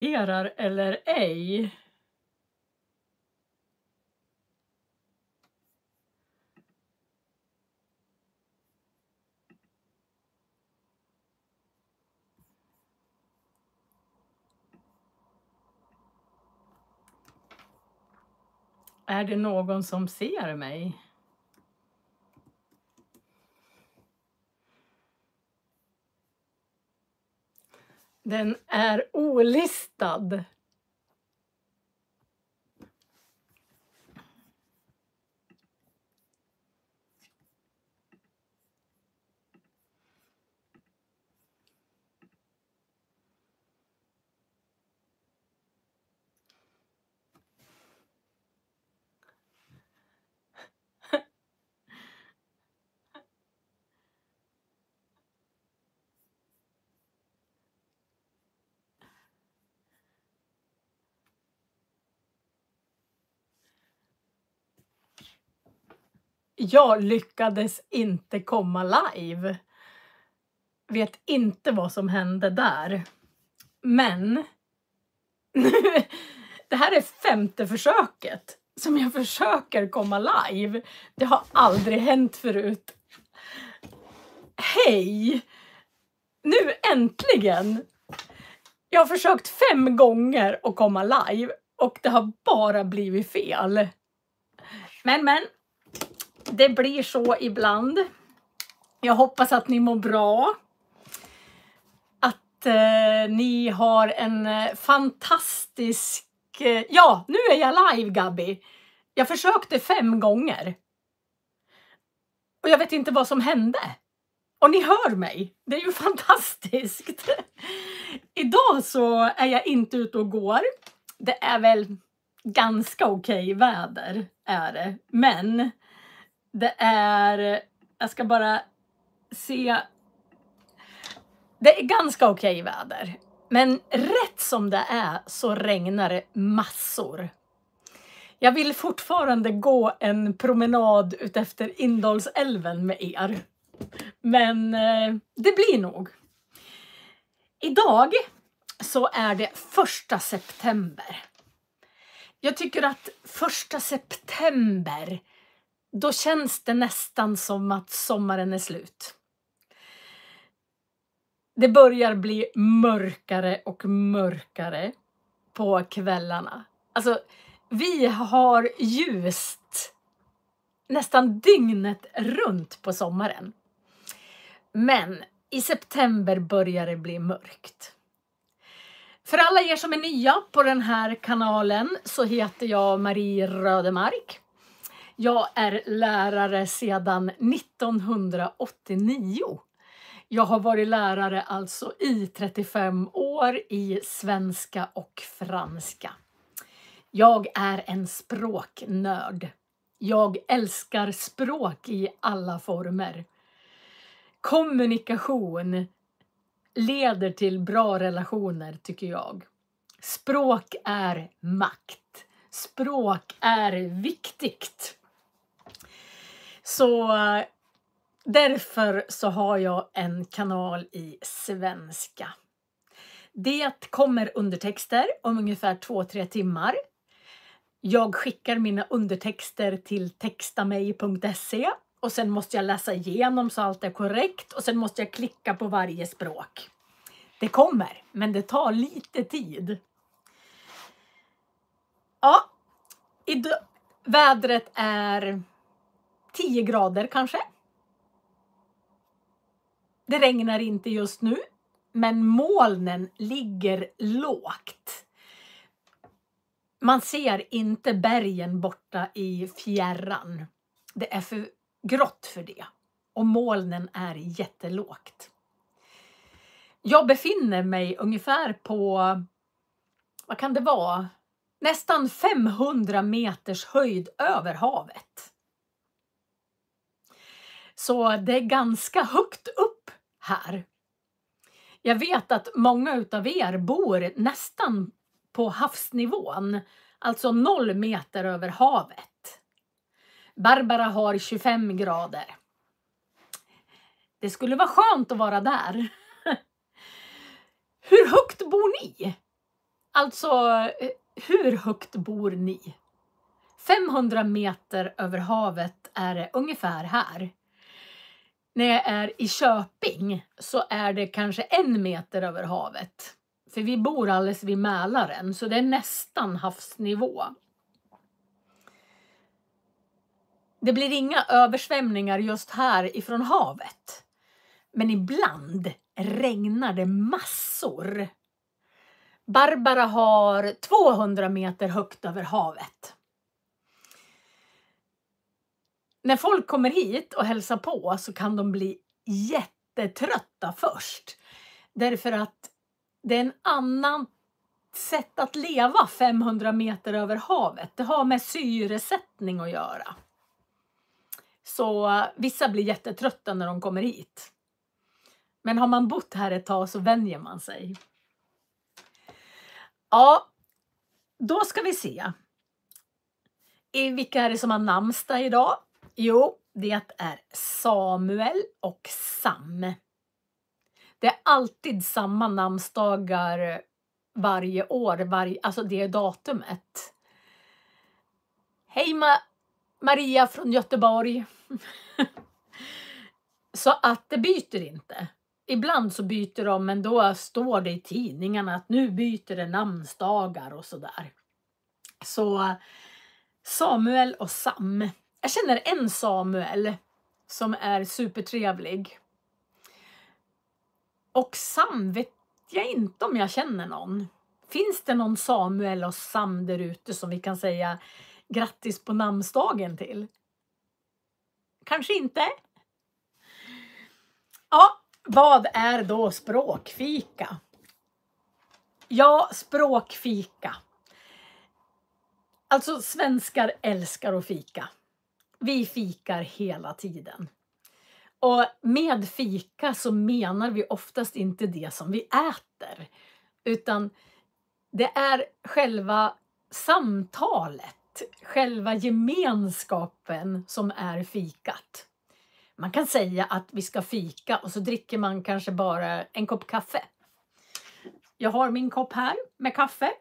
eller ej. Är det någon som ser mig? Den är olistad. Jag lyckades inte komma live. Vet inte vad som hände där. Men det här är 5:e försöket som jag försöker komma live. Det har aldrig hänt förut. Hej! Nu äntligen! Jag har försökt 5 gånger att komma live och det har bara blivit fel. Men, det blir så ibland. Jag hoppas att ni mår bra. Att ni har en fantastisk... Ja, nu är jag live, Gabi. Jag försökte 5 gånger. Och jag vet inte vad som hände. Och ni hör mig. Det är ju fantastiskt. Idag så är jag inte ute och går. Det är väl ganska okej väder är det. Men det är... Jag ska bara se... Det är ganska okej väder. Men rätt som det är så regnar det massor. Jag vill fortfarande gå en promenad utefter Indalsälven med er. Men det blir nog. Idag så är det 1 september. Jag tycker att 1 september, då känns det nästan som att sommaren är slut. Det börjar bli mörkare och mörkare på kvällarna. Alltså, vi har ljust nästan dygnet runt på sommaren. Men i september börjar det bli mörkt. För alla er som är nya på den här kanalen så heter jag Marie Rödemark. Jag är lärare sedan 1989. Jag har varit lärare alltså i 35 år i svenska och franska. Jag är en språknörd. Jag älskar språk i alla former. Kommunikation leder till bra relationer tycker jag. Språk är makt. Språk är viktigt. Så därför så har jag en kanal i svenska. Det kommer undertexter om ungefär 2-3 timmar. Jag skickar mina undertexter till textamej.se och sen måste jag läsa igenom så allt är korrekt och sen måste jag klicka på varje språk. Det kommer, men det tar lite tid. Ja, vädret är 10 grader kanske. Det regnar inte just nu, men molnen ligger lågt. Man ser inte bergen borta i fjärran. Det är för grått för det. Och molnen är jättelågt. Jag befinner mig ungefär på, vad kan det vara? Nästan 500 meters höjd över havet. Så det är ganska högt upp här. Jag vet att många utav er bor nästan på havsnivån, alltså 0 meter över havet. Barbara har 25 grader. Det skulle vara skönt att vara där. Hur högt bor ni? Alltså, hur högt bor ni? 500 meter över havet är det ungefär här. När jag är i Köping så är det kanske 1 meter över havet. För vi bor alldeles vid Mälaren, så det är nästan havsnivå. Det blir inga översvämningar just här ifrån havet. Men ibland regnar det massor. Barbara har 200 meter högt över havet. När folk kommer hit och hälsar på så kan de bli jättetrötta först. Därför att det är en annan sätt att leva 500 meter över havet. Det har med syresättning att göra. Så vissa blir jättetrötta när de kommer hit. Men har man bott här ett tag så vänjer man sig. Ja, då ska vi se. Vilka är det som har namnsdag idag? Jo, det är Samuel och Sam. Det är alltid samma namnsdagar varje år, alltså det datumet. Hej Maria från Göteborg. Så att det byter inte. Ibland så byter de, men då står det i tidningarna att nu byter det namnsdagar och sådär. Så Samuel och Sam. Jag känner en Samuel som är supertrevlig. Och Sam vet jag inte om jag känner någon. Finns det någon Samuel och Sam där ute som vi kan säga grattis på namnsdagen till? Kanske inte. Ja, vad är då språkfika? Ja, språkfika. Alltså svenskar älskar att fika. Vi fikar hela tiden. Och med fika så menar vi oftast inte det som vi äter. Utan det är själva samtalet, själva gemenskapen som är fikat. Man kan säga att vi ska fika och så dricker man kanske bara en kopp kaffe. Jag har min kopp här med kaffe.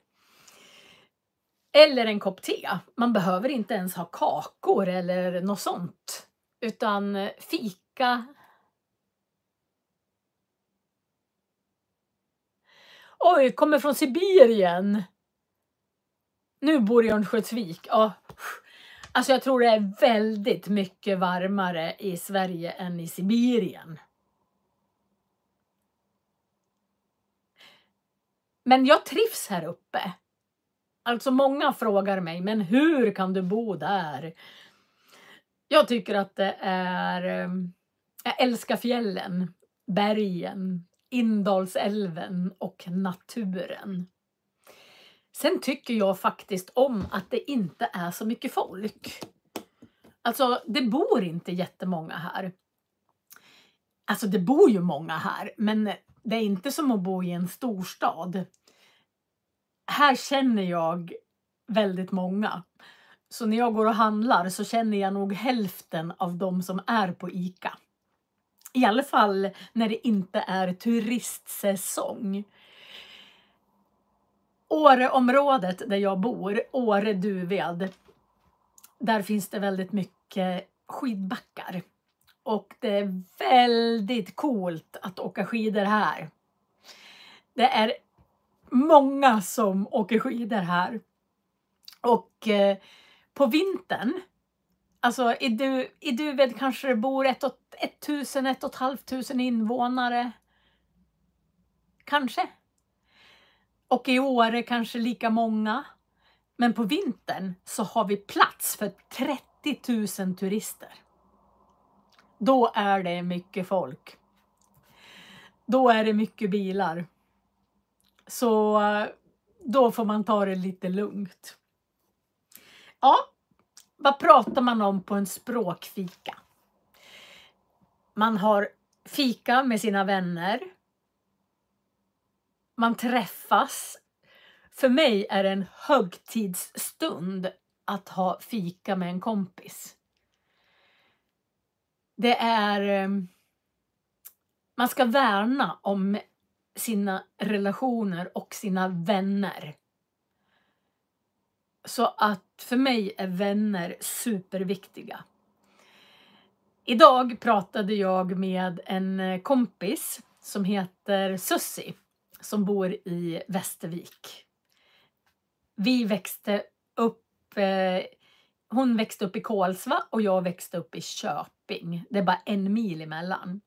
Eller en kopp te. Man behöver inte ens ha kakor eller något sånt. Utan fika. Oj, kommer från Sibirien. Nu bor jag i Örnsköldsvik. Ja. Alltså jag tror det är väldigt mycket varmare i Sverige än i Sibirien. Men jag trivs här uppe. Alltså många frågar mig, men hur kan du bo där? Jag tycker att det är... Jag älskar fjällen, bergen, Indalsälven och naturen. Sen tycker jag faktiskt om att det inte är så mycket folk. Alltså det bor inte jättemånga här. Alltså det bor ju många här, men det är inte som att bo i en storstad. Här känner jag väldigt många. Så när jag går och handlar så känner jag nog hälften av de som är på ICA. I alla fall när det inte är turistsäsong. Åreområdet där jag bor, Åre-Duved, där finns det väldigt mycket skidbackar. Och det är väldigt coolt att åka skidor här. Det är många som åker skidor här. Och på vintern, alltså i Duved kanske det bor 1,500 invånare. Kanske. Och i Åre kanske lika många. Men på vintern så har vi plats för 30 000 turister. Då är det mycket folk. Då är det mycket bilar. Så då får man ta det lite lugnt. Ja, vad pratar man om på en språkfika? Man har fika med sina vänner. Man träffas. För mig är det en högtidsstund att ha fika med en kompis. Det är... Man ska värna om sina relationer och sina vänner. Så att för mig är vänner superviktiga. Idag pratade jag med en kompis som heter Sussi som bor i Västervik. Vi växte upp, hon växte upp i Kolsva och jag växte upp i Köping. Det är bara 1 mil emellan.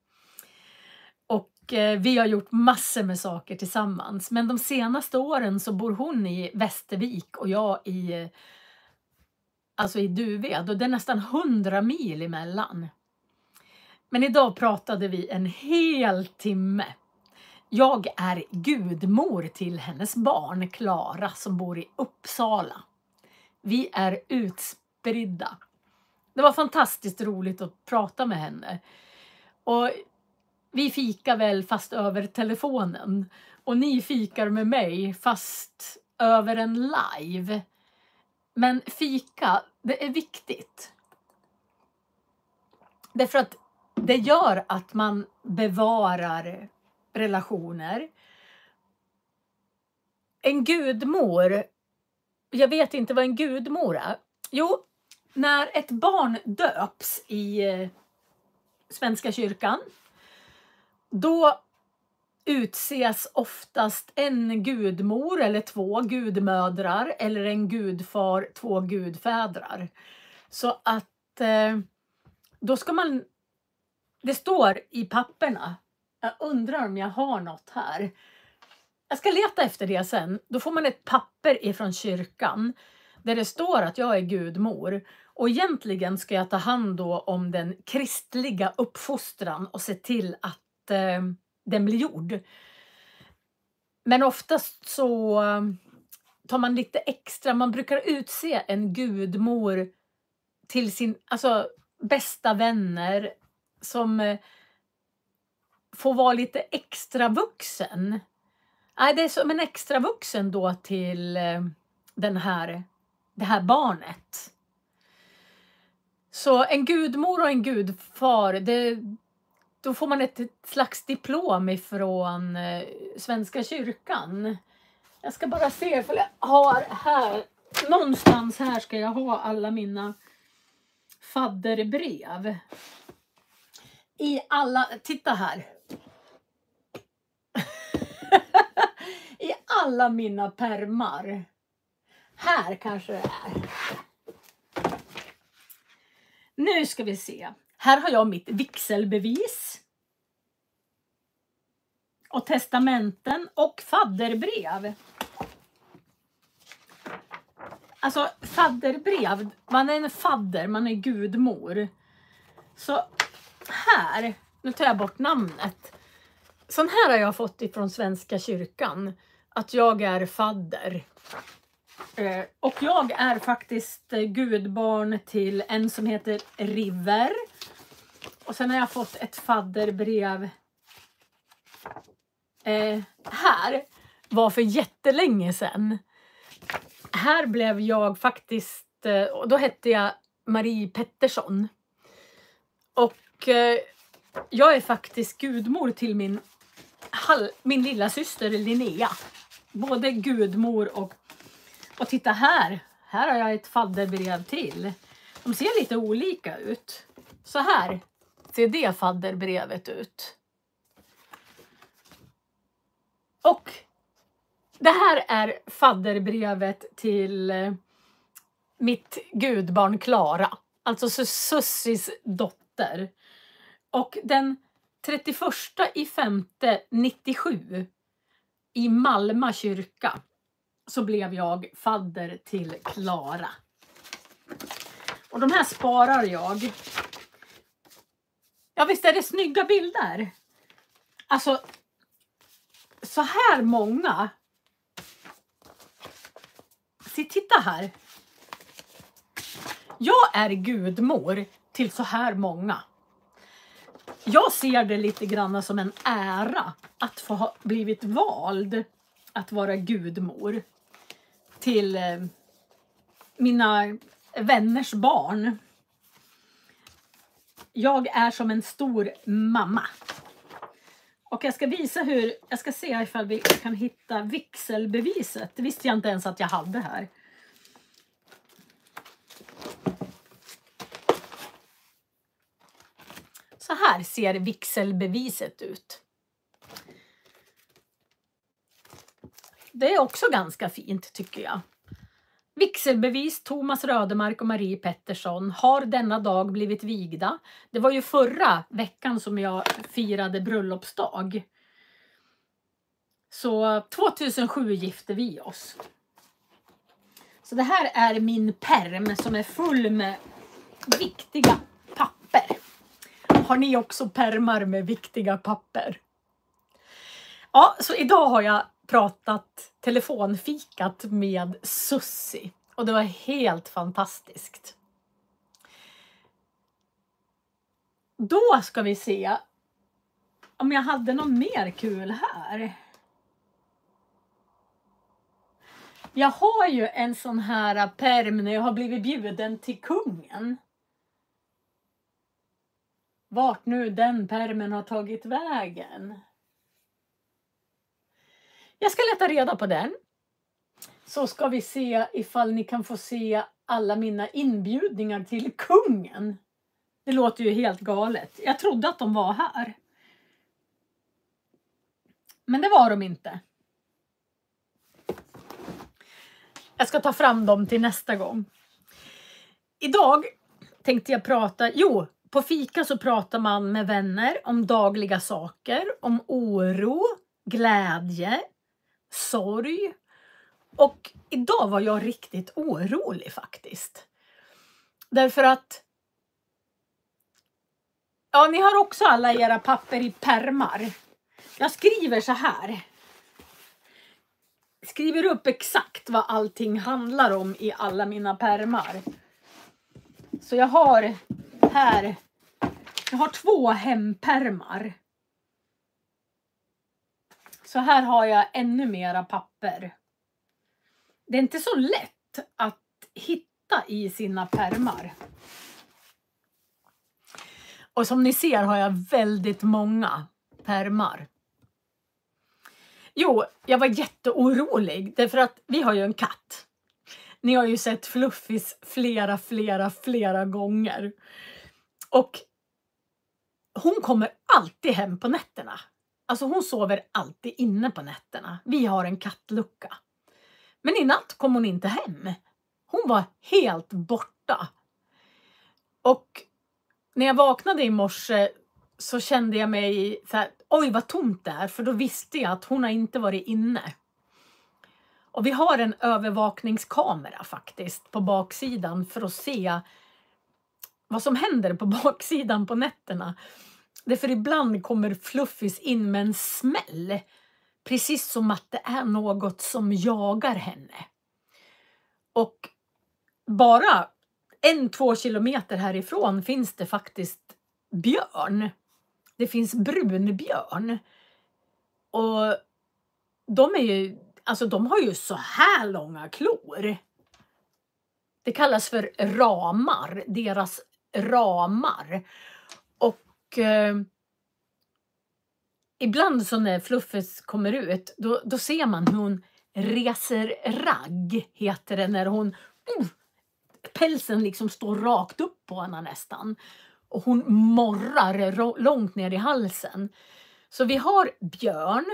Och vi har gjort massor med saker tillsammans. Men de senaste åren så bor hon i Västervik och jag i Duved. Och det är nästan 100 mil emellan. Men idag pratade vi en hel timme. Jag är gudmor till hennes barn Klara som bor i Uppsala. Vi är utspridda. Det var fantastiskt roligt att prata med henne. Och vi fikar väl fast över telefonen. Och ni fikar med mig fast över en live. Men fika, det är viktigt. Därför att det gör att man bevarar relationer. En gudmor, jag vet inte vad en gudmor är. Jo, när ett barn döps i Svenska kyrkan, då utses oftast en gudmor eller 2 gudmödrar eller en gudfar, 2 gudfädrar. Så att då ska man, det står i papperna, jag undrar om jag har något här. Jag ska leta efter det sen. Då får man ett papper ifrån kyrkan där det står att jag är gudmor. Och egentligen ska jag ta hand då om den kristliga uppfostran och se till att den blir gjord. Men oftast så tar man lite extra. Man brukar utse en gudmor till sin bästa vänner som får vara lite extra vuxen. Nej, det är som en extra vuxen då till det här barnet. Så en gudmor och en gudfar, då får man ett slags diplom ifrån Svenska kyrkan. Jag ska bara se för jag har här, någonstans här ska jag ha alla mina fadderbrev. Titta här. I alla mina pärmar. Här kanske det är. Nu ska vi se. Här har jag mitt vigselbevis. Och testamenten och fadderbrev. Alltså fadderbrev. Man är en fadder, man är gudmor. Så här, nu tar jag bort namnet. Sån här har jag fått ifrån Svenska kyrkan. Att jag är fadder. Och jag är faktiskt gudbarn till en som heter River. Och sen har jag fått ett fadderbrev. Här var för jättelänge sedan. Här blev jag faktiskt, och då hette jag Marie Pettersson. Och jag är faktiskt gudmor till min lilla syster Linnea. Både gudmor och titta här. Här har jag ett fadderbrev till. De ser lite olika ut. Så här ser det fadderbrevet ut. Och det här är fadderbrevet till mitt gudbarn Klara. Alltså Sussis dotter. Och den 31/5/97 i Malmö kyrka så blev jag fadder till Klara. Och de här sparar jag. Ja, visst är det snygga bilder? Alltså, så här många. Se, titta här. Jag är gudmor till så här många. Jag ser det lite grann som en ära att få ha blivit vald att vara gudmor till mina vänners barn. Jag är som en stor mamma. Och jag ska visa hur, jag ska se ifall vi kan hitta vigselbeviset. Det visste jag inte ens att jag hade här. Så här ser vigselbeviset ut. Det är också ganska fint tycker jag. Vigselbevis Thomas Rödemark och Marie Pettersson har denna dag blivit vigda. Det var ju förra veckan som jag firade bröllopsdag. Så 2007 gifte vi oss. Så det här är min perm som är full med viktiga papper. Har ni också permar med viktiga papper? Ja, så idag har jag telefonfikat med Sussi. Och det var helt fantastiskt. Då ska vi se om jag hade något mer kul här. Jag har ju en sån här perm när jag har blivit bjuden till kungen. Vart nu den permen har tagit vägen. Jag ska leta reda på den. Så ska vi se ifall ni kan få se alla mina inbjudningar till kungen. Det låter ju helt galet. Jag trodde att de var här. Men det var de inte. Jag ska ta fram dem till nästa gång. Idag tänkte jag prata... på fika så pratar man med vänner om dagliga saker. Om oro, glädje, sorg. Och idag var jag riktigt orolig faktiskt. Därför att... Ja, ni har också alla era papper i permar. Jag skriver så här. Skriver upp exakt vad allting handlar om i alla mina permar. Så jag har här... Jag har 2 hempermar. Så här har jag ännu mera papper. Det är inte så lätt att hitta i sina permar. Och som ni ser har jag väldigt många permar. Jag var jätteorolig därför att vi har ju en katt. Ni har ju sett Fluffis flera gånger. Och hon kommer alltid hem på nätterna. Alltså hon sover alltid inne på nätterna. Vi har en kattlucka. Men i natt kom hon inte hem. Hon var helt borta. Och när jag vaknade i morse så kände jag mig så här, oj vad tomt det är. För då visste jag att hon har inte varit inne. Och vi har en övervakningskamera faktiskt på baksidan för att se vad som händer på baksidan på nätterna. Därför ibland kommer Fluffis in med en smäll. Precis som att det är något som jagar henne. Och bara 1-2 kilometer härifrån finns det faktiskt björn. Det finns brunbjörn. Och de har ju så här långa klor. Det kallas för ramar. Deras ramar. Och ibland så när Fluffis kommer ut. Då ser man hur hon reser ragg. Heter det när hon... pälsen liksom står rakt upp på henne nästan. Och hon morrar långt ner i halsen. Så vi har björn.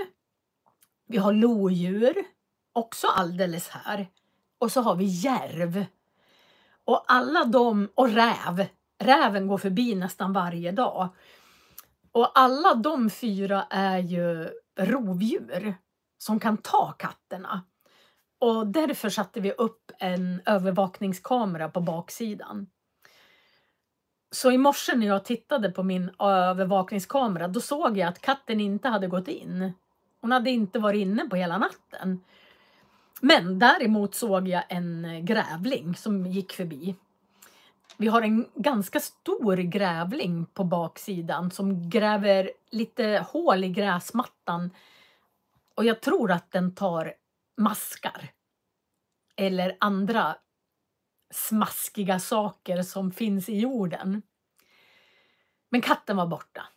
Vi har lodjur. Också alldeles här. Och så har vi järv. Och alla de... Och räv. Räven går förbi nästan varje dag. Och alla de 4 är ju rovdjur. Som kan ta katterna. Och därför satte vi upp en övervakningskamera på baksidan. Så i morse när jag tittade på min övervakningskamera. Då såg jag att katten inte hade gått in. Hon hade inte varit inne på hela natten. Men däremot såg jag en grävling som gick förbi. Vi har en ganska stor grävling på baksidan. Som gräver lite hål i gräsmattan. Och jag tror att den tar maskar. Eller andra smaskiga saker som finns i jorden. Men katten var borta.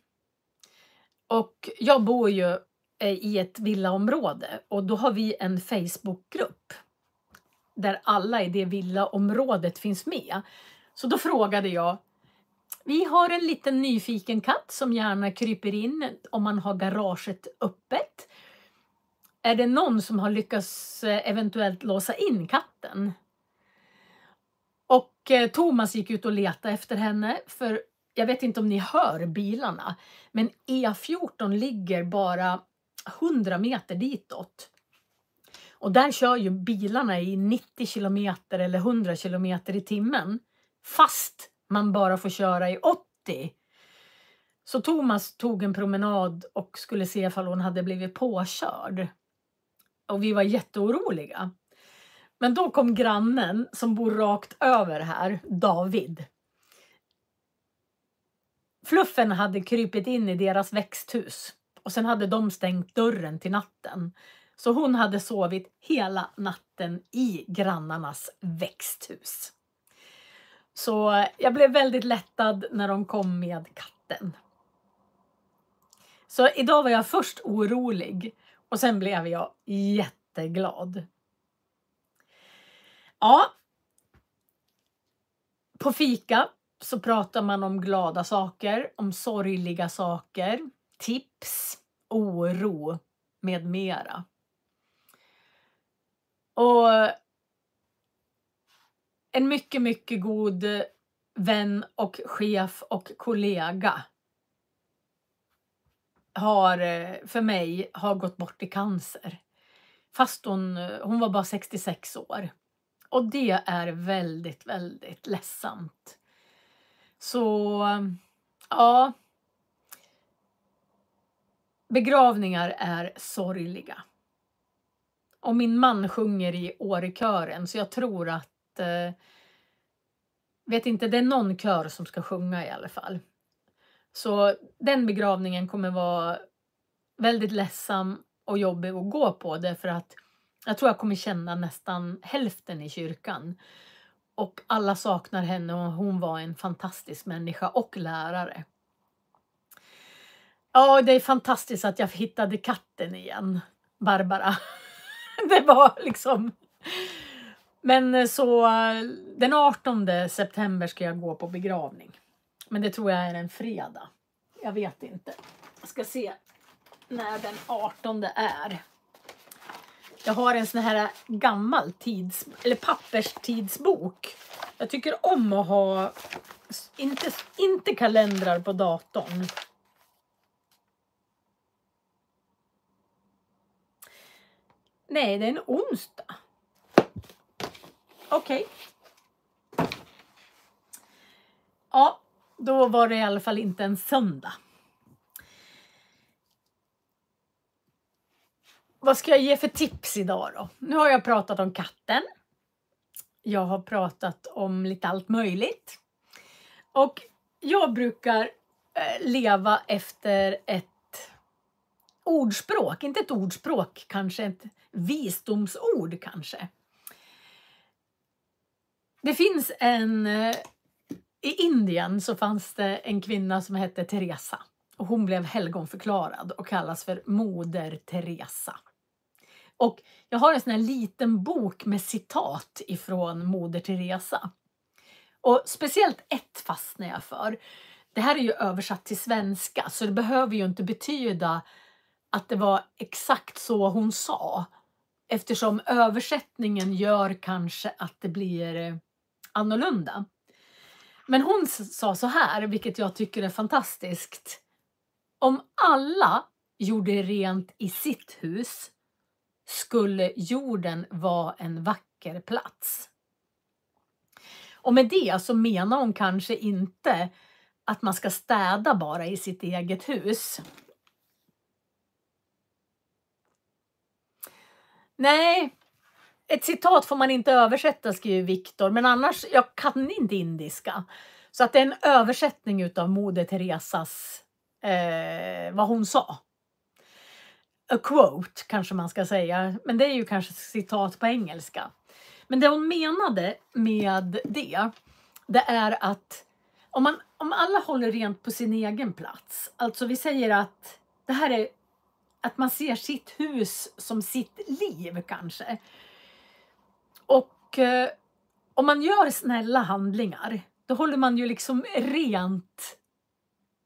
Och jag bor ju i ett villaområde och då har vi en Facebookgrupp där alla i det villaområdet finns med. Så då frågade jag, vi har en liten nyfiken katt som gärna kryper in om man har garaget öppet. Är det någon som har lyckats eventuellt låsa in katten? Och Thomas gick ut och letade efter henne, för jag vet inte om ni hör bilarna, men E14 ligger bara 100 meter ditåt. Och där kör ju bilarna i 90 kilometer eller 100 kilometer i timmen, fast man bara får köra i 80. Så Thomas tog en promenad och skulle se ifall hon hade blivit påkörd. Och vi var jätteoroliga. Men då kom grannen som bor rakt över här, David. Fluffen hade krypit in i deras växthus. Och sen hade de stängt dörren till natten. Så hon hade sovit hela natten i grannarnas växthus. Så jag blev väldigt lättad när de kom med katten. Så idag var jag först orolig och sen blev jag jätteglad. Ja, på fika så pratar man om glada saker, om sorgliga saker, tips, oro med mera. Och en mycket, mycket god vän och chef och kollega för mig har gått bort i cancer. Fast hon var bara 66 år. Och det är väldigt, väldigt ledsamt. Så ja, begravningar är sorgliga. Och min man sjunger i Årekören, så jag tror att vet inte, det är någon kör som ska sjunga i alla fall. Så den begravningen kommer vara väldigt ledsam och jobbig att gå på, därför att jag tror jag kommer känna nästan hälften i kyrkan. Och alla saknar henne och hon var en fantastisk människa och lärare. Ja, det är fantastiskt att jag hittade katten igen, Barbara. Det var liksom... Men så den 18 september ska jag gå på begravning. Men det tror jag är en fredag. Jag vet inte. Jag ska se när den 18 är. Jag har en sån här gammal papperstidsbok. Jag tycker om att ha inte kalendrar på datorn. Nej, det är en onsdag. Okej. Ja, då var det i alla fall inte en söndag. Vad ska jag ge för tips idag då? Nu har jag pratat om katten. Jag har pratat om lite allt möjligt. Och jag brukar leva efter ett ordspråk. Inte ett ordspråk, kanske ett visdomsord kanske. Det finns i Indien så fanns det en kvinna som hette Teresa. Och hon blev helgonförklarad och kallas för Moder Teresa. Och jag har en sån här liten bok med citat ifrån Moder Teresa. Och speciellt ett fastnar jag för. Det här är ju översatt till svenska, så det behöver ju inte betyda att det var exakt så hon sa. Eftersom översättningen gör kanske att det blir annorlunda. Men hon sa så här, vilket jag tycker är fantastiskt. Om alla gjorde rent i sitt hus skulle jorden vara en vacker plats. Och med det så menar hon kanske inte att man ska städa bara i sitt eget hus. Nej, ett citat får man inte översätta, skriver Viktor. Men annars, jag kan inte indiska. Så att det är en översättning utav Moder Teresas, vad hon sa. A quote kanske man ska säga. Men det är ju kanske citat på engelska. Men det hon menade med det är att om alla håller rent på sin egen plats. Alltså vi säger att det här är att man ser sitt hus som sitt liv kanske. Och om man gör snälla handlingar, då håller man ju liksom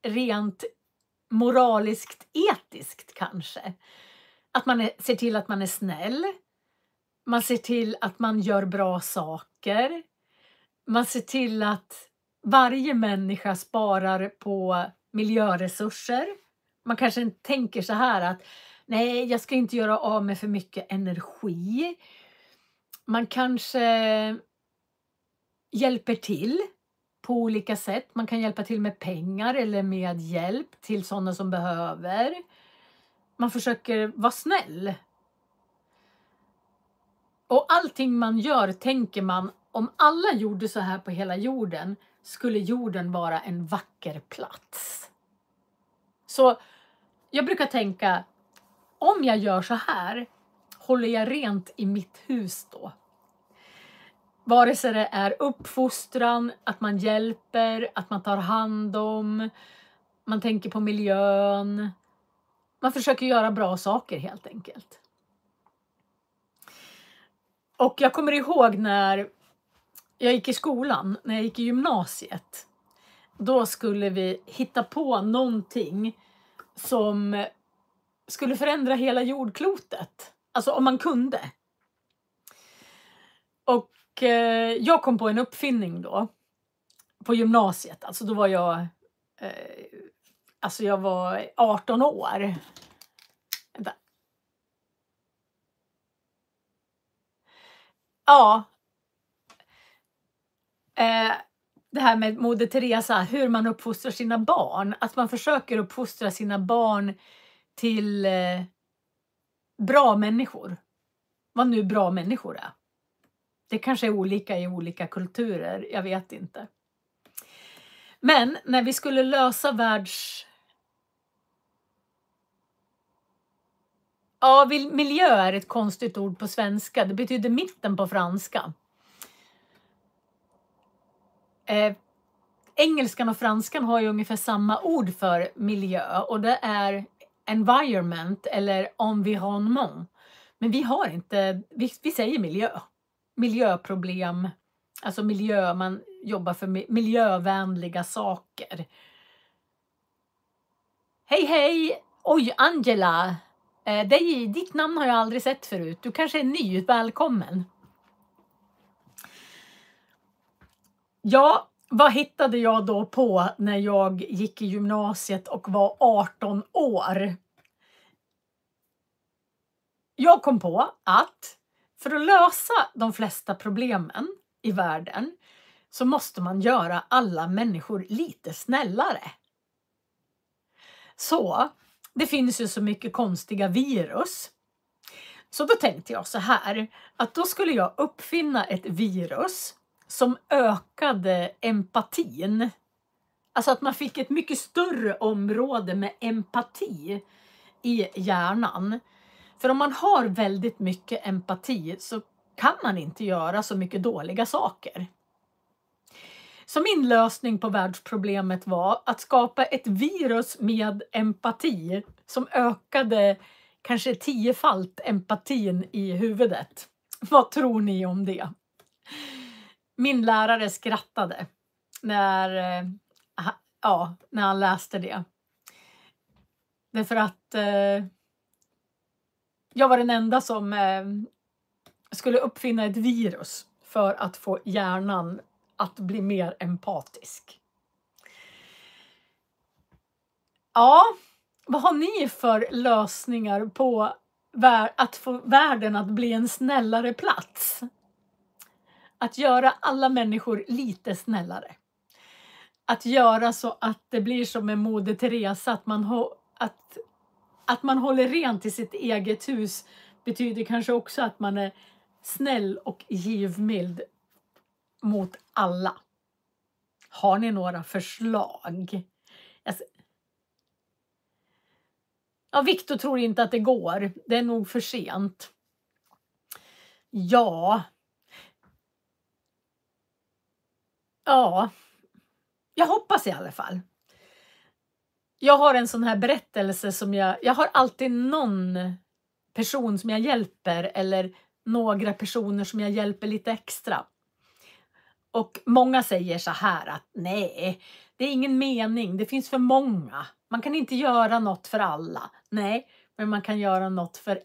rent moraliskt, etiskt kanske. Att man ser till att man är snäll. Man ser till att man gör bra saker. Man ser till att varje människa sparar på miljöresurser. Man kanske inte tänker så här att nej, jag ska inte göra av med för mycket energi. Man kanske hjälper till på olika sätt. Man kan hjälpa till med pengar eller med hjälp till sådana som behöver. Man försöker vara snäll. Och allting man gör tänker man, om alla gjorde så här på hela jorden skulle jorden vara en vacker plats. Så jag brukar tänka, om jag gör så här, håller jag rent i mitt hus då? Vare sig det är uppfostran, att man hjälper, att man tar hand om, man tänker på miljön. Man försöker göra bra saker helt enkelt. Och jag kommer ihåg när jag gick i skolan, när jag gick i gymnasiet. Då skulle vi hitta på någonting som skulle förändra hela jordklotet. Alltså om man kunde. Och jag kom på en uppfinning då. På gymnasiet. Alltså då var jag... jag var 18 år. Vänta. Ja. Det här med Moder Teresa, hur man uppfostrar sina barn. Att man försöker uppfostra sina barn till bra människor. Vad nu bra människor är. Det kanske är olika i olika kulturer, jag vet inte. Men när vi skulle lösa miljö är ett konstigt ord på svenska. Det betyder mitten på franska. Engelskan och franskan har ju ungefär samma ord för miljö. Och det är environment eller environnement. Men vi har inte, vi säger miljö. Miljöproblem. Alltså miljö, man jobbar för miljövänliga saker. Hej hej! Oj, Angela! Ditt namn har jag aldrig sett förut. Du kanske är ny, välkommen. Ja, vad hittade jag då på när jag gick i gymnasiet och var 18 år? Jag kom på att för att lösa de flesta problemen i världen så måste man göra alla människor lite snällare. Så det finns ju så mycket konstiga virus. Så då tänkte jag så här, att då skulle jag uppfinna ett virus som ökade empatin. Alltså att man fick ett mycket större område med empati i hjärnan. För om man har väldigt mycket empati så kan man inte göra så mycket dåliga saker. Så min lösning på världsproblemet var att skapa ett virus med empati som ökade kanske 10-falt empatin i huvudet. Vad tror ni om det? Min lärare skrattade när han läste det. Därför att jag var den enda som skulle uppfinna ett virus för att få hjärnan att bli mer empatisk. Ja, vad har ni för lösningar på att få världen att bli en snällare plats? Att göra alla människor lite snällare. Att göra så att det blir som med Moder Teresa, att man håller rent i sitt eget hus betyder kanske också att man är snäll och givmild mot alla. Har ni några förslag? Victor tror inte att det går. Det är nog för sent. Ja, jag hoppas i alla fall. jag har en sån här berättelse som jag har alltid någon person som jag hjälper eller några personer som jag hjälper lite extra. Och många säger så här att nej, det är ingen mening, det finns för många. Man kan inte göra något för alla. Nej, men man kan göra något för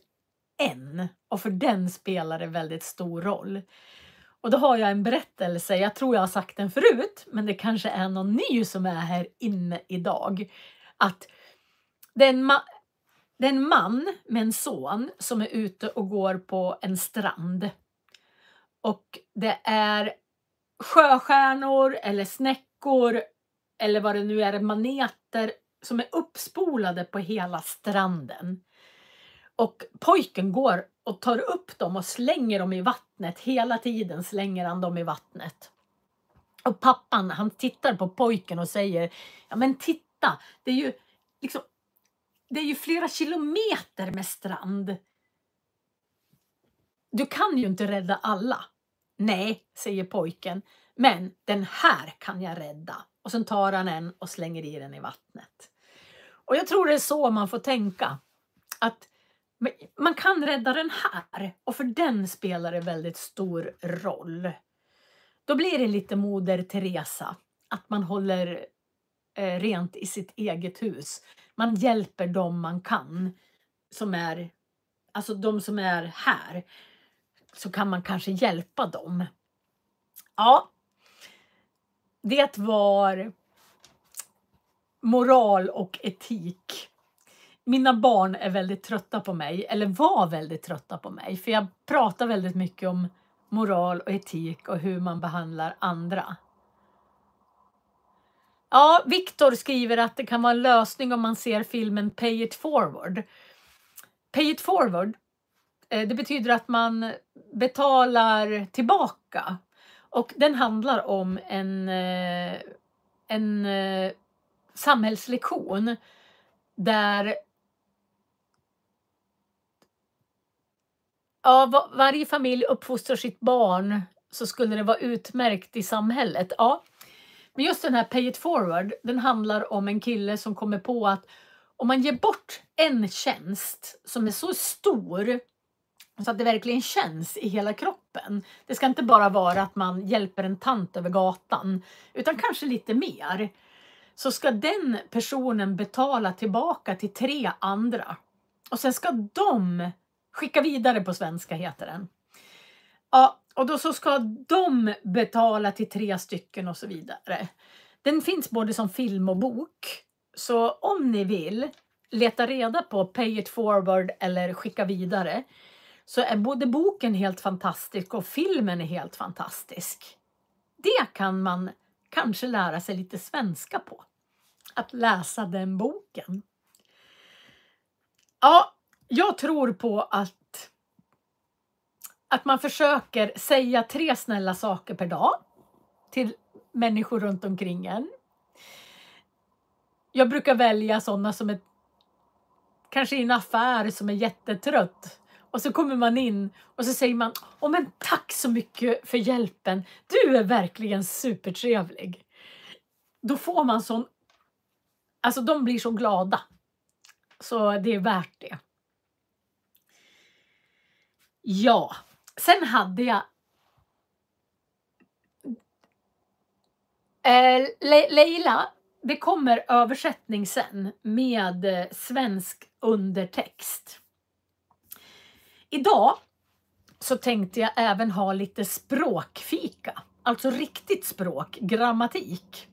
en. Och för den spelar det väldigt stor roll. Och då har jag en berättelse, jag tror jag har sagt den förut, men det kanske är någon ny som är här inne idag. Att det är en man med en son som är ute och går på en strand. Och det är sjöstjärnor eller snäckor eller vad det nu är, maneter som är uppspolade på hela stranden. Och pojken går och tar upp dem och slänger dem i vattnet. Hela tiden slänger han dem i vattnet. Och pappan, han tittar på pojken och säger, ja men titta, det är ju flera kilometer med strand. Du kan ju inte rädda alla. Nej, säger pojken, men den här kan jag rädda. Och sen tar han en och slänger i den i vattnet. Och jag tror det är så man får tänka. Att man kan rädda den här och för den spelar det väldigt stor roll. Då blir det lite Moder Teresa. Att man håller rent i sitt eget hus. Man hjälper dem man kan. Alltså de som är här. Så kan man kanske hjälpa dem. Ja. Det var moral och etik. Mina barn är väldigt trötta på mig. Eller var väldigt trötta på mig. För jag pratar väldigt mycket om moral och etik och hur man behandlar andra. Ja, Viktor skriver att det kan vara en lösning om man ser filmen Pay It Forward. Pay It Forward, det betyder att man betalar tillbaka. Och den handlar om en samhällslektion där varje familj uppfostrar sitt barn så skulle det vara utmärkt i samhället. Ja. Men just den här Pay It Forward, den handlar om en kille som kommer på att om man ger bort en tjänst som är så stor så att det verkligen känns i hela kroppen. Det ska inte bara vara att man hjälper en tant över gatan utan kanske lite mer. Så ska den personen betala tillbaka till 3 andra. Och sen ska de skicka vidare, på svenska heter den. Ja, och då så ska de betala till 3 stycken och så vidare. Den finns både som film och bok. Så om ni vill leta reda på Pay It Forward eller skicka vidare, så är både boken helt fantastisk och filmen är helt fantastisk. Det kan man kanske lära sig lite svenska på. Att läsa den boken. Ja, jag tror på att man försöker säga 3 snälla saker per dag till människor runt omkring en. Jag brukar välja sådana som är kanske i en affär som är jättetrött. Och så kommer man in och så säger man, men tack så mycket för hjälpen. Du är verkligen supertrevlig. Då får man sån, alltså de blir så glada. Så det är värt det. Ja, sen hade jag Leila, det kommer översättning sen med svensk undertext. Idag så tänkte jag även ha lite språkfika, alltså riktigt språk, grammatik.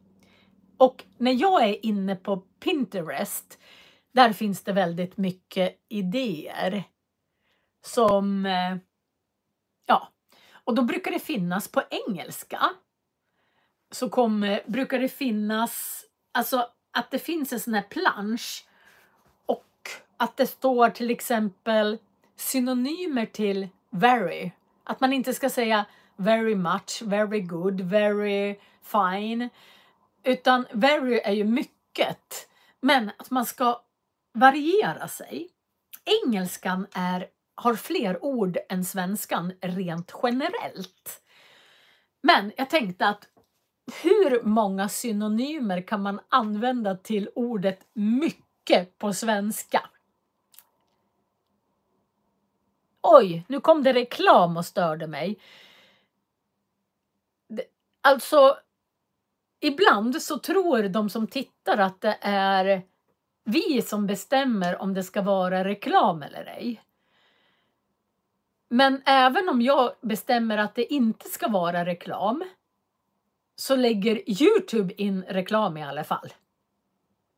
Och när jag är inne på Pinterest, där finns det väldigt mycket idéer som, och då brukar det finnas på engelska. Så brukar det finnas, alltså att det finns en sån här plansch och att det står till exempel synonymer till very. Att man inte ska säga very much, very good, very fine. Utan very är ju mycket. Men att man ska variera sig. Engelskan har fler ord än svenskan rent generellt. Men jag tänkte att hur många synonymer kan man använda till ordet mycket på svenska? Oj, nu kom det reklam och störde mig. Alltså, ibland så tror de som tittar att det är vi som bestämmer om det ska vara reklam eller ej. Men även om jag bestämmer att det inte ska vara reklam, så lägger YouTube in reklam i alla fall.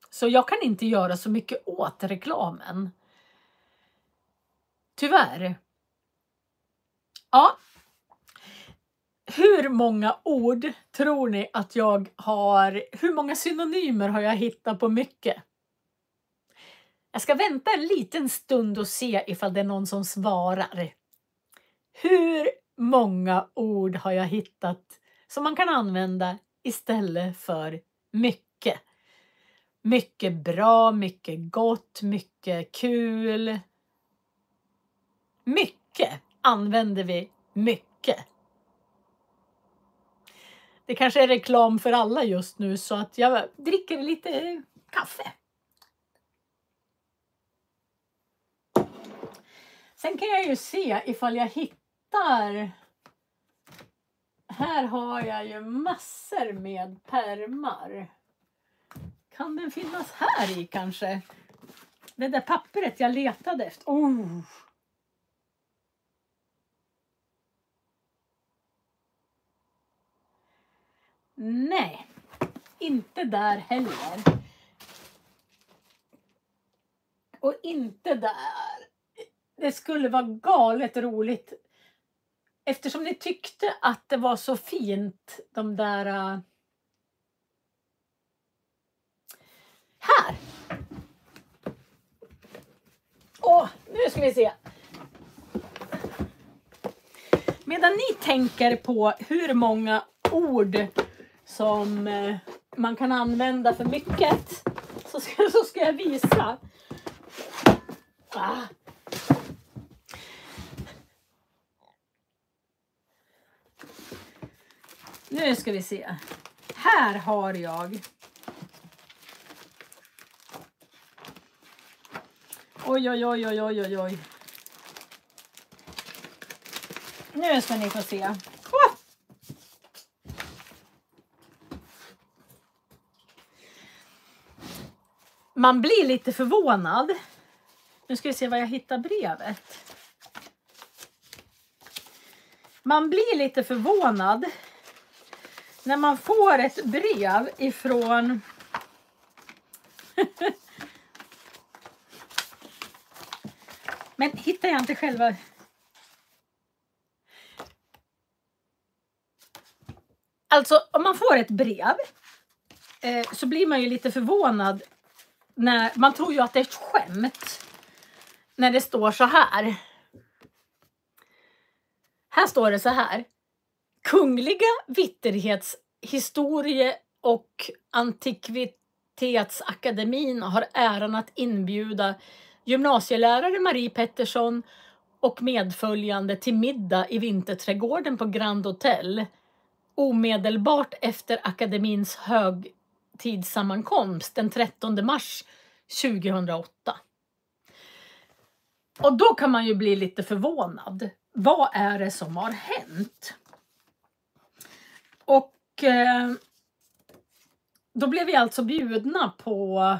Så jag kan inte göra så mycket åt reklamen. Tyvärr. Ja. Hur många ord tror ni att jag har? Hur många synonymer har jag hittat på mycket? Jag ska vänta en liten stund och se ifall det är någon som svarar. Hur många ord har jag hittat som man kan använda istället för mycket? Mycket bra, mycket gott, mycket kul. Mycket använder vi mycket. Det kanske är reklam för alla just nu så att jag dricker lite kaffe. Sen kan jag ju se ifall jag hittar. Här har jag ju massor med pärmar. Kan den finnas här i kanske? Det där pappret jag letade efter. Oh. Nej, inte där heller. Och inte där. Det skulle vara galet roligt. Eftersom ni tyckte att det var så fint. De där. Här. Nu ska vi se. Medan ni tänker på hur många ord som man kan använda för mycket, så ska jag visa. Nu ska vi se. Här har jag. Oj. Nu ska ni få se. Man blir lite förvånad. Nu ska vi se vad jag hittar brevet. Man blir lite förvånad när man får ett brev ifrån men hittar jag inte själva. Alltså om man får ett brev så blir man ju lite förvånad när man tror ju att det är ett skämt när det står så här. Här står det så här. Kungliga Vitterhetshistorie- och Antikvitetsakademin har äran att inbjuda gymnasielärare Marie Pettersson och medföljande till middag i Vinterträdgården på Grand Hotel omedelbart efter akademins högtidssammankomst den 13 mars 2008. Och då kan man ju bli lite förvånad. Vad är det som har hänt? Och då blev vi alltså bjudna på.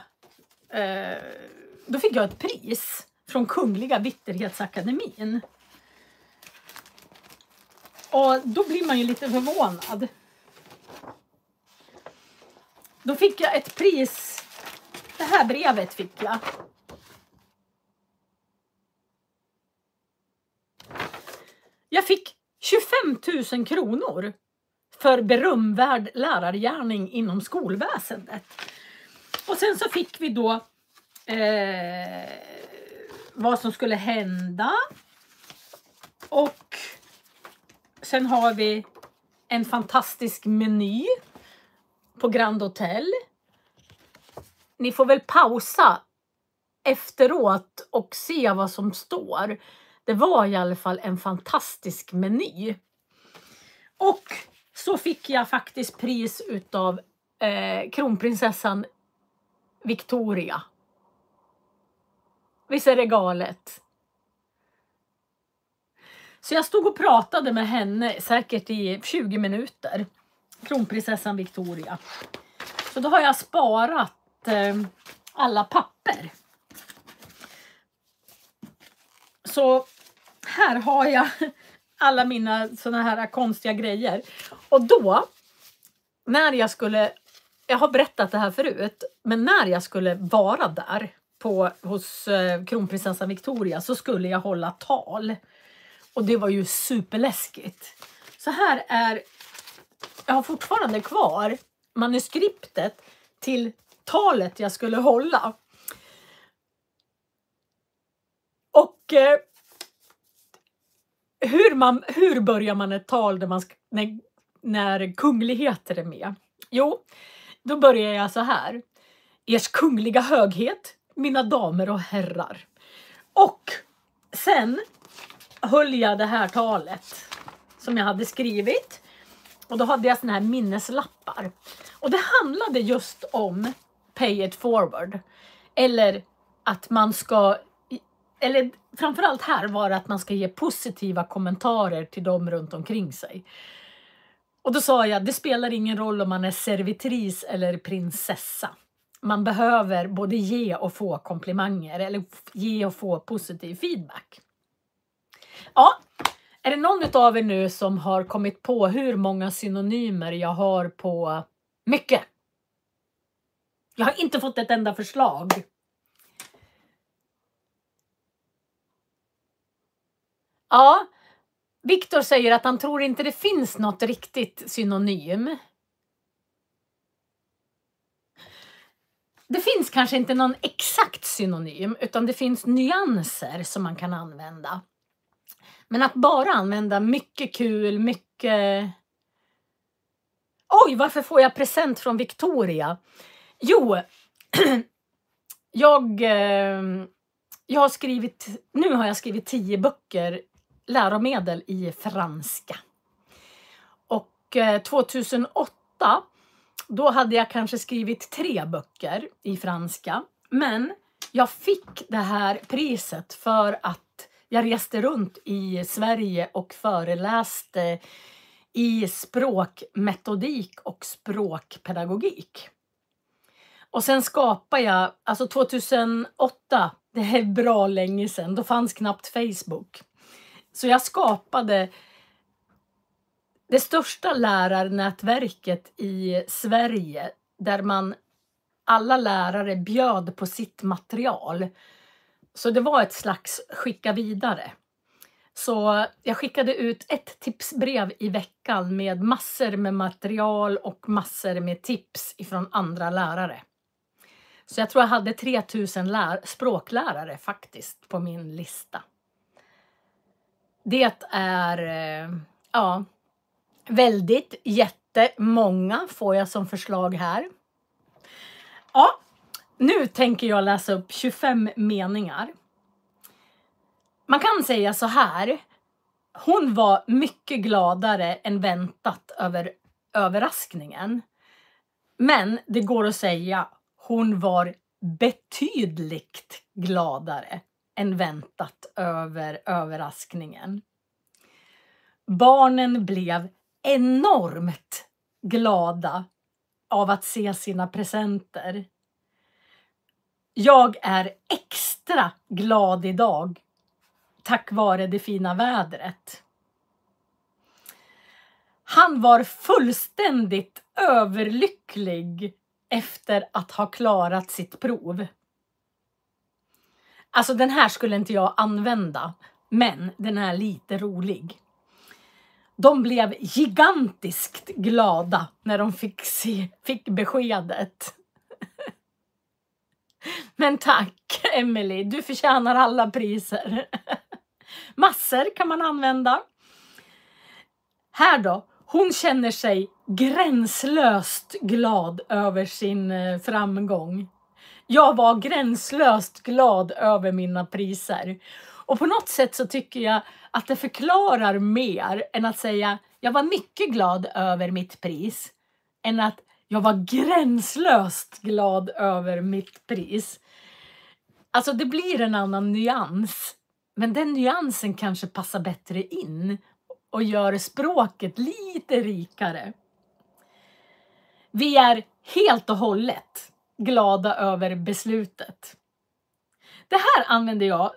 Då fick jag ett pris från Kungliga Vitterhetsakademin. Och då blir man ju lite förvånad. Då fick jag ett pris. Det här brevet fick jag. Jag fick 25 000 kronor för berömvärd lärargärning inom skolväsendet. Och sen så fick vi då vad som skulle hända. Och sen har vi en fantastisk meny på Grand Hotel. Ni får väl pausa efteråt och se vad som står. Det var i alla fall en fantastisk meny. Och så fick jag faktiskt pris utav kronprinsessan Victoria. Visst är det galet? Så jag stod och pratade med henne säkert i 20 minuter. Kronprinsessan Victoria. Så då har jag sparat alla papper. Så här har jag alla mina såna här konstiga grejer. Och då, när jag skulle, jag har berättat det här förut, men när jag skulle vara där hos kronprinsessan Victoria så skulle jag hålla tal. Och det var ju superläskigt. Så här är, jag har fortfarande kvar manuskriptet till talet jag skulle hålla. Och hur börjar man ett tal när kungligheter är med? Jo, då börjar jag så här. Ers kungliga höghet, mina damer och herrar. Och sen höll jag det här talet som jag hade skrivit. Och då hade jag såna här minneslappar. Och det handlade just om pay it forward. Eller att man ska, eller framförallt här var det att man ska ge positiva kommentarer till dem runt omkring sig. Och då sa jag, det spelar ingen roll om man är servitris eller prinsessa. Man behöver både ge och få komplimanger eller ge och få positiv feedback. Ja, är det någon av er nu som har kommit på hur många synonymer jag har på mycket? Jag har inte fått ett enda förslag. Ja, Viktor säger att han tror inte det finns något riktigt synonym. Det finns kanske inte någon exakt synonym utan det finns nyanser som man kan använda. Men att bara använda mycket kul, mycket... Oj, varför får jag present från Victoria? Jo, jag har skrivit... Nu har jag skrivit 10 böcker läromedel i franska. Och 2008, då hade jag kanske skrivit 3 böcker i franska. Men jag fick det här priset för att jag reste runt i Sverige och föreläste i språkmetodik och språkpedagogik. Och sen skapade jag, alltså 2008, det är bra länge sedan, då fanns knappt Facebook. Så jag skapade det största lärarnätverket i Sverige där alla lärare bjöd på sitt material. Så det var ett slags skicka vidare. Så jag skickade ut ett tipsbrev i veckan med massor med material och massor med tips ifrån andra lärare. Så jag tror jag hade 3000 språklärare faktiskt på min lista. Det är väldigt jättemånga får jag som förslag här. Ja, nu tänker jag läsa upp 25 meningar. Man kan säga så här. Hon var mycket gladare än väntat över överraskningen. Men det går att säga hon var betydligt gladare än väntat över överraskningen. Barnen blev enormt glada av att se sina presenter. Jag är extra glad idag tack vare det fina vädret. Han var fullständigt överlycklig efter att ha klarat sitt prov. Alltså den här skulle inte jag använda, men den är lite rolig. De blev gigantiskt glada när de fick beskedet. Men tack Emily, du förtjänar alla priser. Massor kan man använda. Här då, hon känner sig gränslöst glad över sin framgång. Jag var gränslöst glad över mina priser. Och på något sätt så tycker jag att det förklarar mer än att säga jag var mycket glad över mitt pris än att jag var gränslöst glad över mitt pris. Alltså det blir en annan nyans, men den nyansen kanske passar bättre in och gör språket lite rikare. Vi är helt och hållet glada över beslutet. Det här använder jag,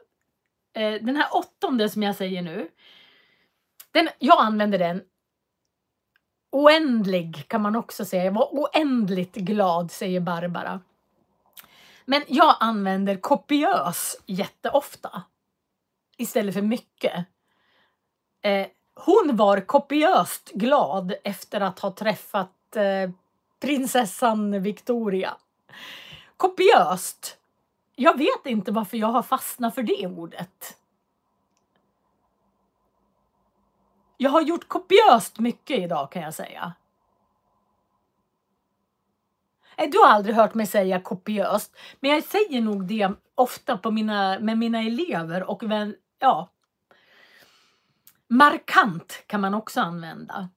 den här 8:e som jag säger nu, jag använder den oändlig kan man också säga. Jag var oändligt glad, säger Barbara. Men jag använder kopiös jätteofta istället för mycket. Hon var kopiöst glad efter att ha träffat prinsessan Victoria. Kopiöst. Jag vet inte varför jag har fastnat för det ordet. Jag har gjort kopiöst mycket idag kan jag säga. Du har aldrig hört mig säga kopiöst, men jag säger nog det ofta med mina elever och ja. Markant kan man också använda.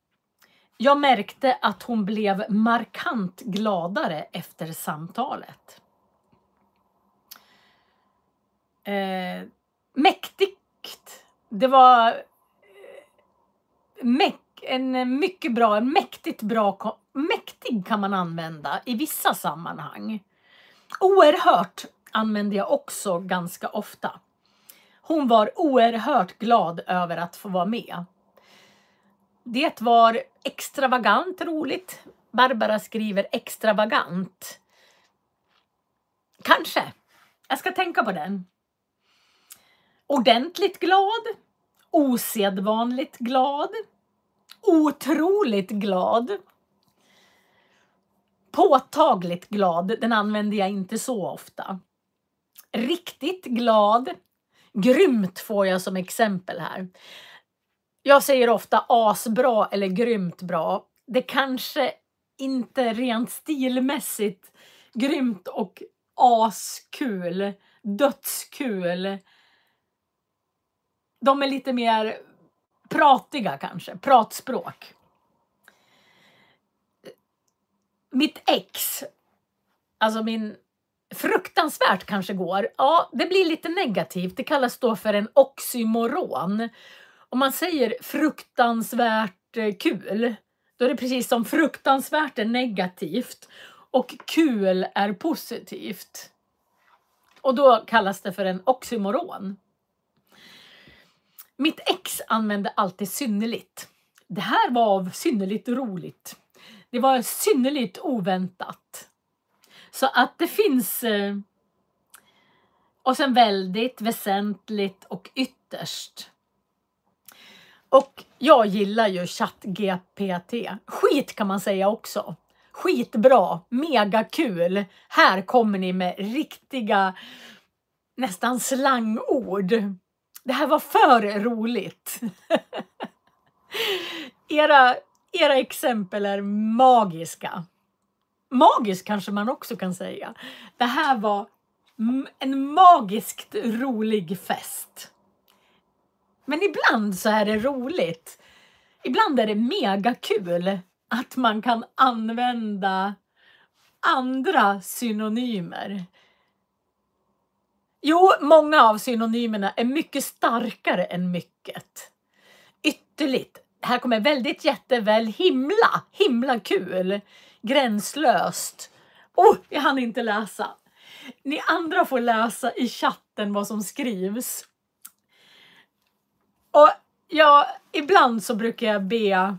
Jag märkte att hon blev markant gladare efter samtalet. Mäktigt. Det var mäktig kan man använda i vissa sammanhang. Oerhört använder jag också ganska ofta. Hon var oerhört glad över att få vara med. Det var extravagant roligt. Barbara skriver extravagant. Kanske. Jag ska tänka på den. Ordentligt glad. Osedvanligt glad. Otroligt glad. Påtagligt glad. Den använder jag inte så ofta. Riktigt glad. Grymt får jag som exempel här. Jag säger ofta asbra eller grymt bra. Det kanske inte rent stilmässigt grymt och askul, dödskul. De är lite mer pratiga kanske, pratspråk. Mitt ex, alltså min fruktansvärt kanske går. Ja, det blir lite negativt. Det kallas då för en oxymoron. Om man säger fruktansvärt kul, då är det precis som fruktansvärt är negativt och kul är positivt. Och då kallas det för en oxymoron. Mitt ex använde alltid synnerligt. Det här var synnerligt roligt. Det var synnerligt oväntat. Så att det finns och sen väldigt, väsentligt och ytterst. Och jag gillar ju ChatGPT. Skit kan man säga också. Skitbra, mega kul. Här kommer ni med riktiga nästan slangord. Det här var för roligt. Era exempel är magiska. Magisk kanske man också kan säga. Det här var en magiskt rolig fest. Men ibland så är det roligt. Ibland är det mega kul att man kan använda andra synonymer. Jo, många av synonymerna är mycket starkare än mycket. Ytterligt. Här kommer väldigt jätteväl himla kul. Gränslöst. Jag hann inte läsa. Ni andra får läsa i chatten vad som skrivs. Och ibland så brukar jag be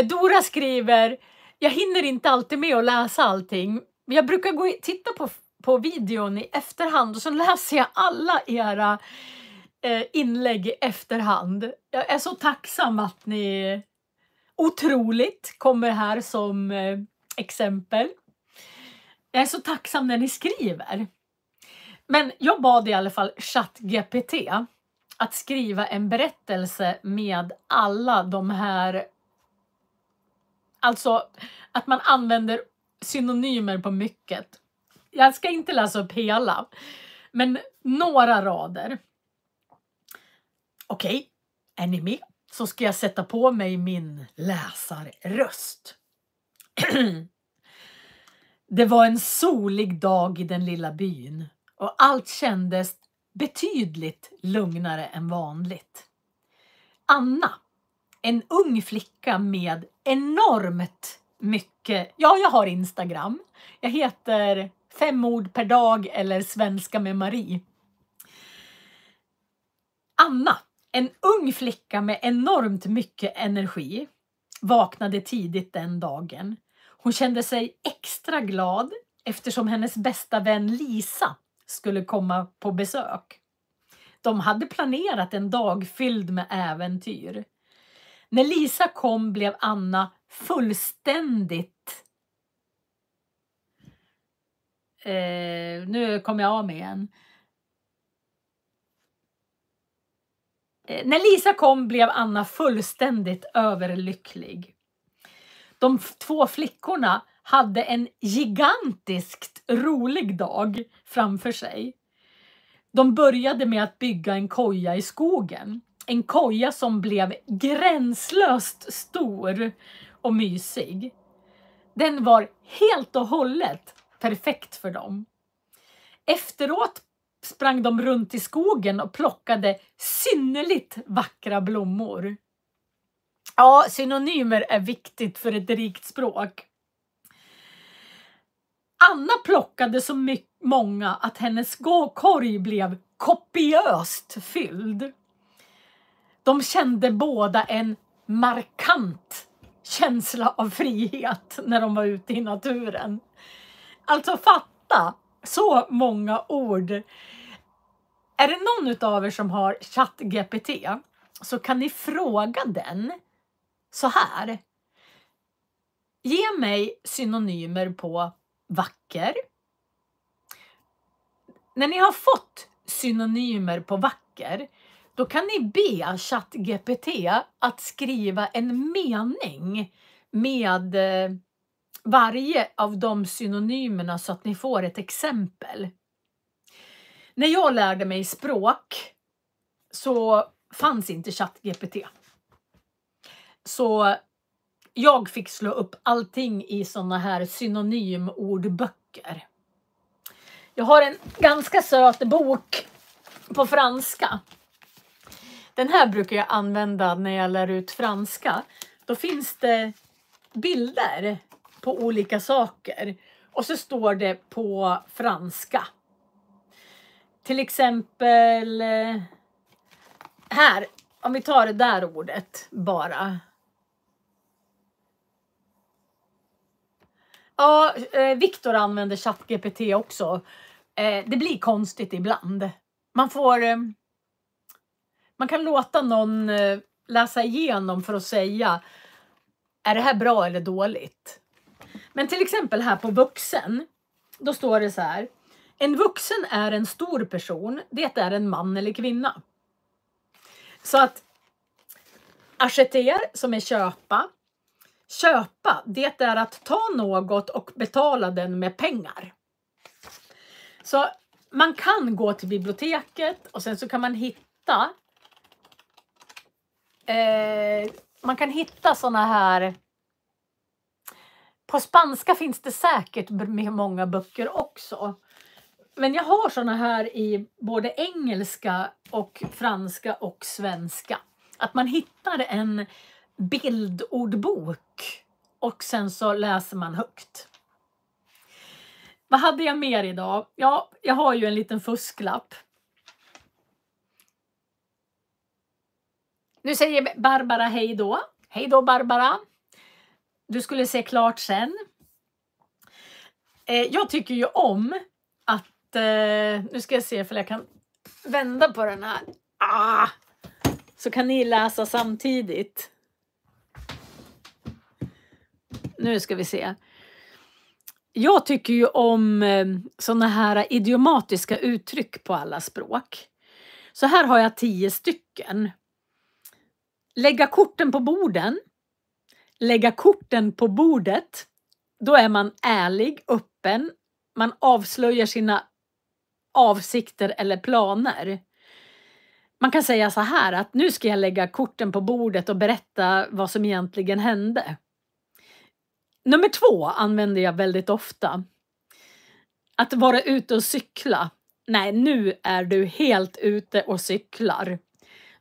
Dora skriver, jag hinner inte alltid med att läsa allting. Men jag brukar titta på videon i efterhand och så läser jag alla era inlägg i efterhand. Jag är så tacksam att ni otroligt kommer här som exempel. Jag är så tacksam när ni skriver. Men jag bad i alla fall ChatGPT att skriva en berättelse med alla de här. Alltså att man använder synonymer på mycket. Jag ska inte läsa upp hela. Men några rader. Okej, är ni med? Så ska jag sätta på mig min läsarröst. Det var en solig dag i den lilla byn och allt kändes betydligt lugnare än vanligt. Anna, en ung flicka med enormt mycket... Ja, jag har Instagram. Jag heter 5 ord per dag eller Svenska med Marie. Anna, en ung flicka med enormt mycket energi, vaknade tidigt den dagen. Hon kände sig extra glad eftersom hennes bästa vän Lisa skulle komma på besök. De hade planerat en dag fylld med äventyr. När Lisa kom blev Anna fullständigt... nu kommer jag av mig igen. När Lisa kom blev Anna fullständigt överlycklig. De 2 flickorna hade en gigantiskt rolig dag framför sig. De började med att bygga en koja i skogen. En koja som blev gränslöst stor och mysig. Den var helt och hållet perfekt för dem. Efteråt sprang de runt i skogen och plockade synnerligt vackra blommor. Ja, synonymer är viktigt för ett rikt språk. Anna plockade så många att hennes korg blev kopiöst fylld. De kände båda en markant känsla av frihet när de var ute i naturen. Alltså fatta, så många ord. Är det någon av er som har ChatGPT så kan ni fråga den så här. Ge mig synonymer på vacker. När ni har fått synonymer på vacker, då kan ni be ChatGPT att skriva en mening med varje av de synonymerna så att ni får ett exempel. När jag lärde mig språk så fanns inte ChatGPT. Så jag fick slå upp allting i såna här synonymordböcker. Jag har en ganska söt bok på franska. Den här brukar jag använda när jag lär ut franska. Då finns det bilder på olika saker. Och så står det på franska. Till exempel här, om vi tar det där ordet bara. Ja, Viktor använder ChatGPT också. Det blir konstigt ibland. Man kan låta någon läsa igenom för att säga, är det här bra eller dåligt? Men till exempel här på vuxen, då står det så här. En vuxen är en stor person, det är en man eller kvinna. Så att acheter som är köpa. Köpa, det är att ta något och betala den med pengar. Så man kan gå till biblioteket och sen så kan man hitta såna här. På spanska finns det säkert många böcker också. Men jag har såna här i både engelska och franska och svenska. Att man hittar en bildordbok och sen så läser man högt. Vad hade jag mer idag? Ja, jag har ju en liten fusklapp. Nu säger Barbara hej då. Hej då Barbara. Du skulle se klart sen. Jag tycker ju om att... nu ska jag se för jag kan vända på den här. Så kan ni läsa samtidigt. Nu ska vi se. Jag tycker ju om såna här idiomatiska uttryck på alla språk. Så här har jag 10 stycken. Lägga korten på borden. Lägga korten på bordet. Då är man ärlig, öppen. Man avslöjar sina avsikter eller planer. Man kan säga så här att nu ska jag lägga korten på bordet och berätta vad som egentligen hände. Nummer 2 använder jag väldigt ofta. Att vara ute och cykla. Nej, nu är du helt ute och cyklar.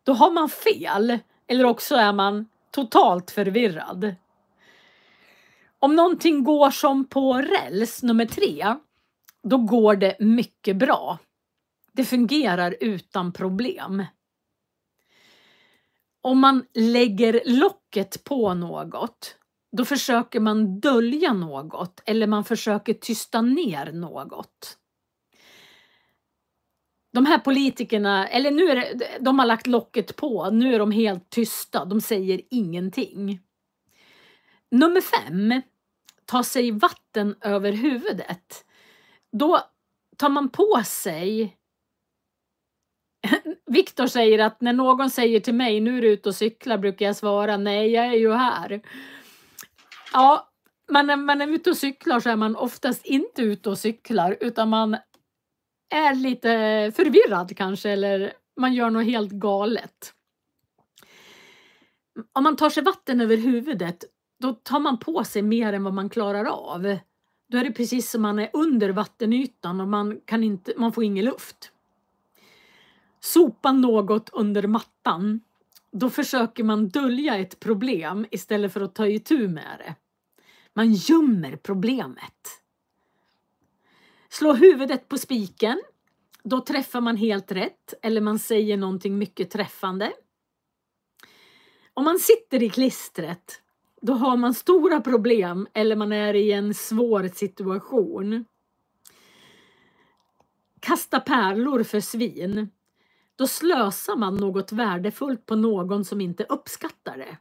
Då har man fel, eller också är man totalt förvirrad. Om någonting går som på räls, nummer 3, då går det mycket bra. Det fungerar utan problem. Om man lägger locket på något, då försöker man dölja något eller man försöker tysta ner något. De här politikerna, eller nu är det, de har lagt locket på, nu är de helt tysta, de säger ingenting. Nummer 5, ta sig vatten över huvudet. Då tar man på sig. Viktor säger att när någon säger till mig, nu är du ute och cyklar, brukar jag svara, nej, jag är ju här. Ja, men när man är ute och cyklar så är man oftast inte ute och cyklar, utan man är lite förvirrad kanske, eller man gör något helt galet. Om man tar sig vatten över huvudet, då tar man på sig mer än vad man klarar av. Då är det precis som man är under vattenytan och man får ingen luft. Sopa något under mattan, då försöker man dölja ett problem istället för att ta itu med det. Man gömmer problemet. Slå huvudet på spiken, då träffar man helt rätt eller man säger någonting mycket träffande. Om man sitter i klistret, då har man stora problem eller man är i en svår situation. Kasta pärlor för svin. Då slösar man något värdefullt på någon som inte uppskattar det.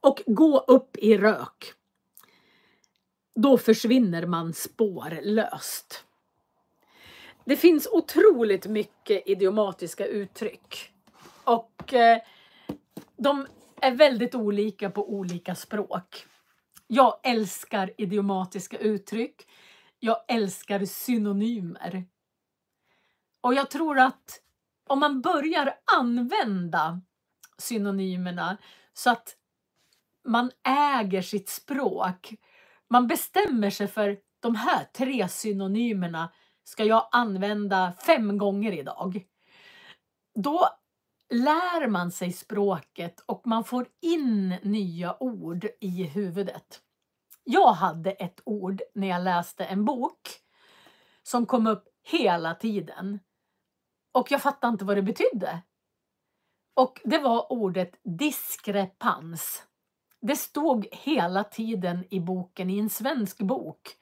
Och gå upp i rök. Då försvinner man spårlöst. Det finns otroligt mycket idiomatiska uttryck. Och de är väldigt olika på olika språk. Jag älskar idiomatiska uttryck. Jag älskar synonymer. Och jag tror att om man börjar använda synonymerna så att man äger sitt språk. Man bestämmer sig för de här 3 synonymerna ska jag använda 5 gånger idag. Då lär man sig språket och man får in nya ord i huvudet. Jag hade ett ord när jag läste en bok som kom upp hela tiden. Och jag fattade inte vad det betydde. Och det var ordet diskrepans. Det stod hela tiden i boken, i en svensk bok.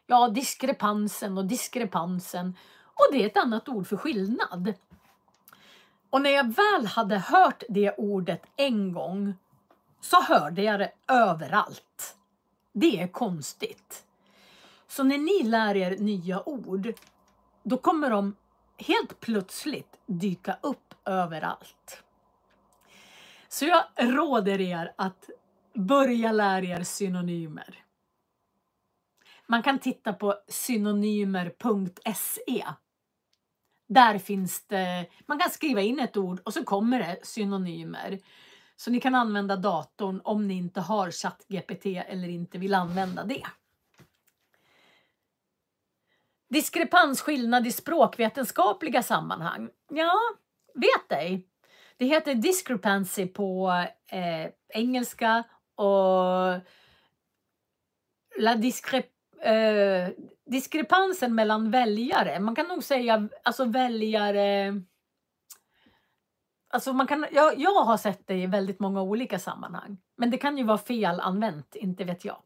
Ja, diskrepansen och diskrepansen. Och det är ett annat ord för skillnad. Och när jag väl hade hört det ordet en gång så hörde jag det överallt. Det är konstigt. Så när ni lär er nya ord, då kommer de helt plötsligt dyka upp överallt. Så jag råder er att börja lära er synonymer. Man kan titta på synonymer.se. Där finns det, man kan skriva in ett ord och så kommer det synonymer. Så ni kan använda datorn om ni inte har ChatGPT eller inte vill använda det. Diskrepans, skillnad i språkvetenskapliga sammanhang. Ja, vet ej. Det heter discrepancy på engelska och diskrepansen mellan väljare. Man kan nog säga alltså väljare. Alltså jag har sett det i väldigt många olika sammanhang. Men det kan ju vara fel använt, inte vet jag.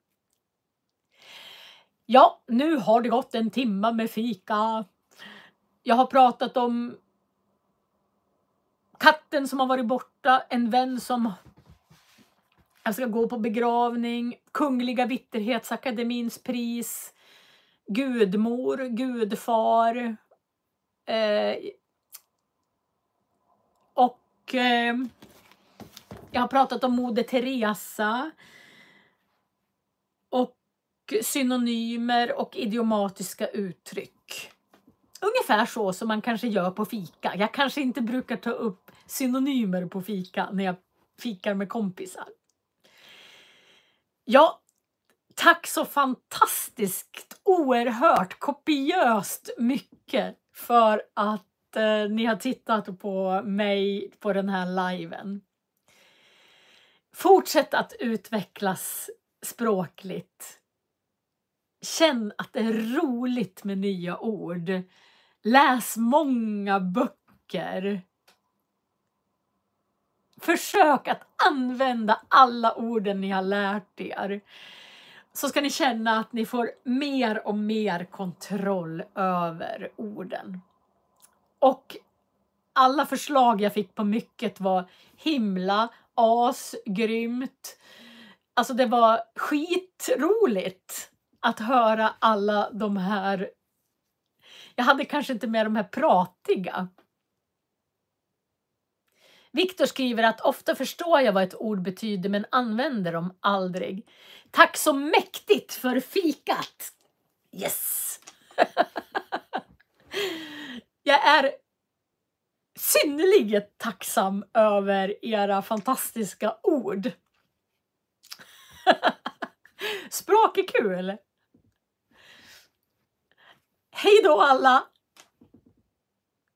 Ja, nu har det gått en timme med fika. Jag har pratat om katten som har varit borta, en vän som jag ska gå på begravning, Kungliga Vitterhetsakademins pris, gudmor, gudfar och jag har pratat om Moder Teresa och och synonymer och idiomatiska uttryck. Ungefär så som man kanske gör på fika. Jag kanske inte brukar ta upp synonymer på fika när jag fikar med kompisar. Ja, tack så fantastiskt, oerhört, kopiöst mycket för att ni har tittat på mig på den här liven. Fortsätt att utvecklas språkligt. Känn att det är roligt med nya ord. Läs många böcker. Försök att använda alla orden ni har lärt er. Så ska ni känna att ni får mer och mer kontroll över orden. Och alla förslag jag fick på mycket var himla, grymt. Alltså det var skitroligt att höra alla de här. Jag hade kanske inte med de här pratiga. Viktor skriver att ofta förstår jag vad ett ord betyder men använder dem aldrig. Tack så mäktigt för fikat! Yes! Jag är synnerligen tacksam över era fantastiska ord. Språk är kul! Hej då alla!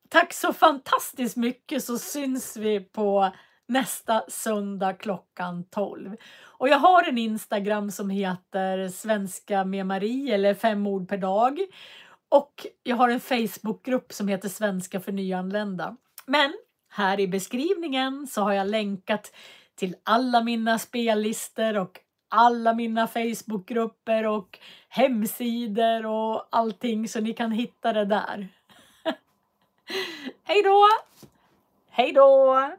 Tack så fantastiskt mycket, så syns vi på nästa söndag klockan 12. Och jag har en Instagram som heter Svenska med Marie eller 5 ord per dag. Och jag har en Facebookgrupp som heter Svenska för nyanlända. Men här i beskrivningen så har jag länkat till alla mina spellistor och alla mina Facebookgrupper och hemsidor och allting, så ni kan hitta det där. Hej då! Hej då!